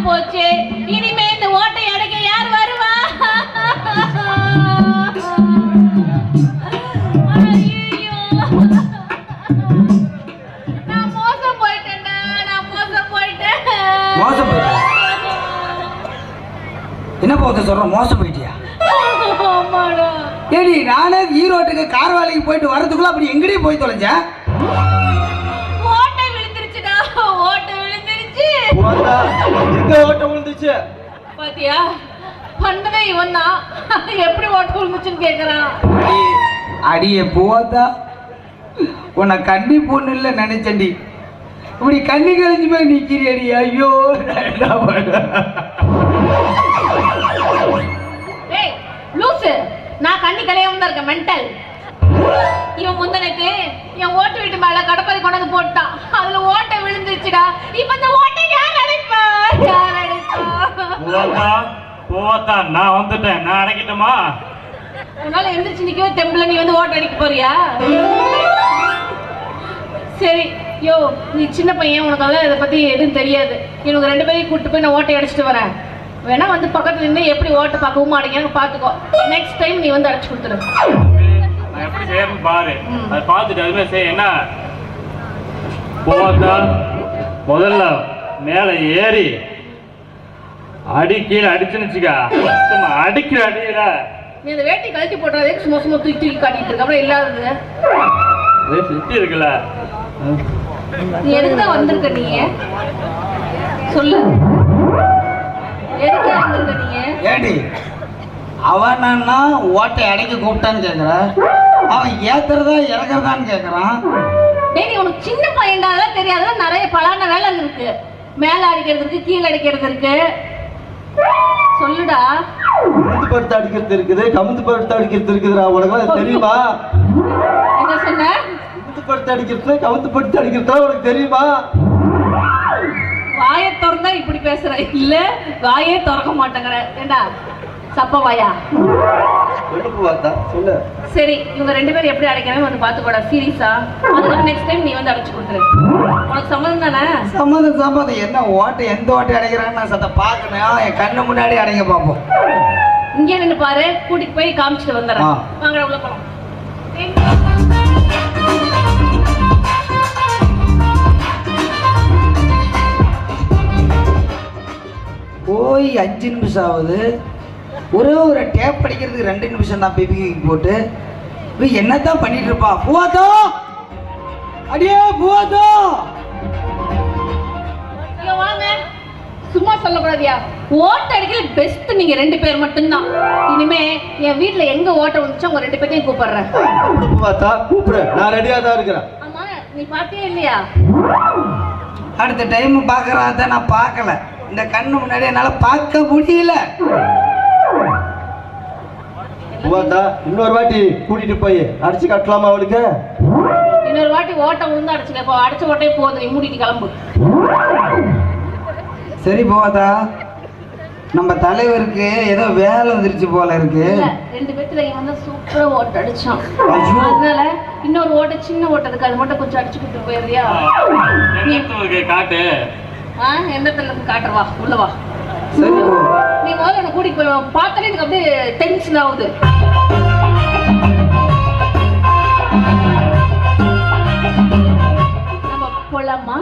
போச்சு. இனிமே இந்த ஓட்டை அடைக்க யார் வருவா? ஐயோ, நான் மோசம் போயிட்டேன்டா. மோசம் போயிட்டேன். என்ன போத சொல்ற? மோசம் போயிட்டியா? ஆமாடா. ஏடி, நானே ஈரோட்டுக்கு கார்வாலைக்கு போயிட்டு வரதுக்குள்ள அப்படி எங்கடி போய் தொலைஞ்ச? ஓட்டை விழுந்துருச்சுடா. ஓட்டை விழுந்துருச்சு. எங்க ஓட்டை விழுந்துச்சு பாத்தியா? பண்றதே இவன் தான். எப்படி ஓட்டை விழுந்துச்சுன்னு கேக்குறான். அடியே போதா, உன்னை கண்ணி பொண்ணு இல்ல நினைச்சண்டி. இப்படி கண்ணி கழிஞ்சு போய் நிக்கிறியடி. ஐயோ, டேய் லூசு, நான் கண்ணி கலையாம தான் இருக்கேன். மென்டல். இவன் முந்தனைக்கு என் ஓட்டு வீட்டு மேல கடப்பதை கொண்டாந்து போட்டான். அதுல ஓட்டை விழுந்துருச்சுடா. இப்ப இந்த ஓட்டை யார் அடைப்பா? போவத்தா, நான் வந்துட்டேன். நான் அடைக்கட்டுமா? உன்னால எந்திரிச்சு நிக்கவே தெம்புல நீ வந்து ஓட்டை அடிக்க போறியா? சரி, யோ நீ சின்ன பையன், உனக்கு அதெல்லாம் இதை பத்தி எதுவும் தெரியாது. இவங்க 2 பேரையும் கூப்பிட்டு போய் நான் ஓட்டை அடிச்சுட்டு வரேன். வேணா வந்து பக்கத்துல இருந்து எப்படி ஓட்டை பார்க்கவும் அடைக்கணும் பாத்துக்கோ. நெக்ஸ்ட் டைம் நீ வந்து அடிச்சு கொடுத்துரு. நான் எப்படி செய்யணும் பாரு. அதை பார்த்துட்டு அதுமே செய்ய. என்ன போவத்தா, முதல்ல மேல ஏறி அடி கீழே அடிச்சுன்னுச்சுக்கா. அடிக்கிற அடியில நீ அந்த வேட்டி கழட்டி போட்டாதே சும்மா சும்மா தூக்கி தூக்கி காட்டிட்டு இருக்க. அப்புறம் இல்லாதது சுத்தி இருக்குல்ல. நீ எதுக்குதான் வந்திருக்க? நீ சொல்லு, எதுக்கு வந்திருக்க நீ? ஏடி, அவனா ஓட்டை அடைக்க கூப்பிட்டான்னு கேக்குற? அவன் ஏத்துறதா இறக்குறதான்னு கேக்குறான். டேய், நீ உனக்கு சின்ன பையன்டா, அதெல்லாம் தெரியாத. நிறைய பலான வேலை இருக்கு. மேல அடிக்கிறது இருக்கு, கீழே அடிக்கிறது இருக்கு. சொல்லுடா. கமுந்து படுத்து அடிக்கிறது இருக்குது, கமுந்து படுத்து அடிக்கிறது இருக்குதுடா. உனக்கு தெரியுமா? என்ன சொன்ன? கமுந்து படுத்து அடிக்கிறது, கமுந்து படுத்து அடிக்கிறதா உனக்கு தெரியுமா? வாயை திறந்தா இப்படி பேசுற, இல்ல வாயே திறக்க மாட்டேங்கிற. ஏண்டா சப்ப வாயா? சொல்லு. சரி, இவங்க 2 பேரும் எப்படி அடைக்கிறாங்க வந்து பாத்துக்கோடா. சீரியஸா? அதுக்கு நெக்ஸ்ட் டைம் நீ வந்து அடைச்சு கொடுத்துரு. உனக்கு சம்மதம் தானே? சம்மதம். என்ன ஓட்டை, எந்த ஓட்டை அடைக்கிறான்னு நான் சத்த பாக்கணும். என் கண்ணு முன்னாடி அடைங்க பார்ப்போம். இங்கே நின்று பாரு, கூட்டிட்டு போய் காமிச்சிட்டு வந்துடுறேன். வாங்கடா உள்ள போலாம். போய் 5 நிமிஷம் ஆகுது. ஒரே ஒரு டேப் படிக்கிறதுக்கு 2 நிமிஷம் தான். பிபிக்கு போட்டு என்னத்தான் பண்ணிட்டு இருப்பா? பூவாத்தோ, அடியே பூவாத்தோ. வாங்க, சும்மா சொல்லக்கூடாதியா. ஓட்ட அடிக்கல பெஸ்ட் நீங்க 2 பேர் மட்டும்தான். இனிமே என் வீட்டுல எங்க ஓட்ட வந்துச்சோ உங்க 2 பேரையும் கூப்பிடுறேன். கூப்பிடு, நான் ரெடியா தான் இருக்கிறேன். ஆமா, நீ பாத்தியா இல்லையா? அடுத்த டைம் பாக்குறாத நான் பார்க்கல. இந்த கண்ணு முன்னாடி என்னால பார்க்க முடியல. இன்னொரு வாட்டி கூட்டிட்டு போய் அடிச்சு கட்டலாமா அவளுக்கு? இன்னொரு வாட்டி ஓட்ட உந்து அடிச்சுக்க. இப்போ அடிச்ச ஓட்டையே போகுது, நீ மூடிட்டு கிளம்பு. சரி போவாதா, நம்ம தலைவருக்கு ஏதோ வேலை வந்துருச்சு போல இருக்கு. 2 பேத்துல இவன் வந்து சூப்பரா ஓட்ட அடிச்சான். அதனால இன்னொரு ஓட்ட, சின்ன ஓட்ட இருக்கு, அது மட்டும் கொஞ்சம் அடிச்சு கொடுத்து போயிருவியா? காட்டு. எந்த தள்ளு காட்டுறவா, உள்ள வா. சரி, நீ முதல்ல என்ன கூட்டிட்டு போய் பார்த்தாலே எனக்கு அப்படியே டென்ஷன் ஆகுது. நம்ம போலாமா?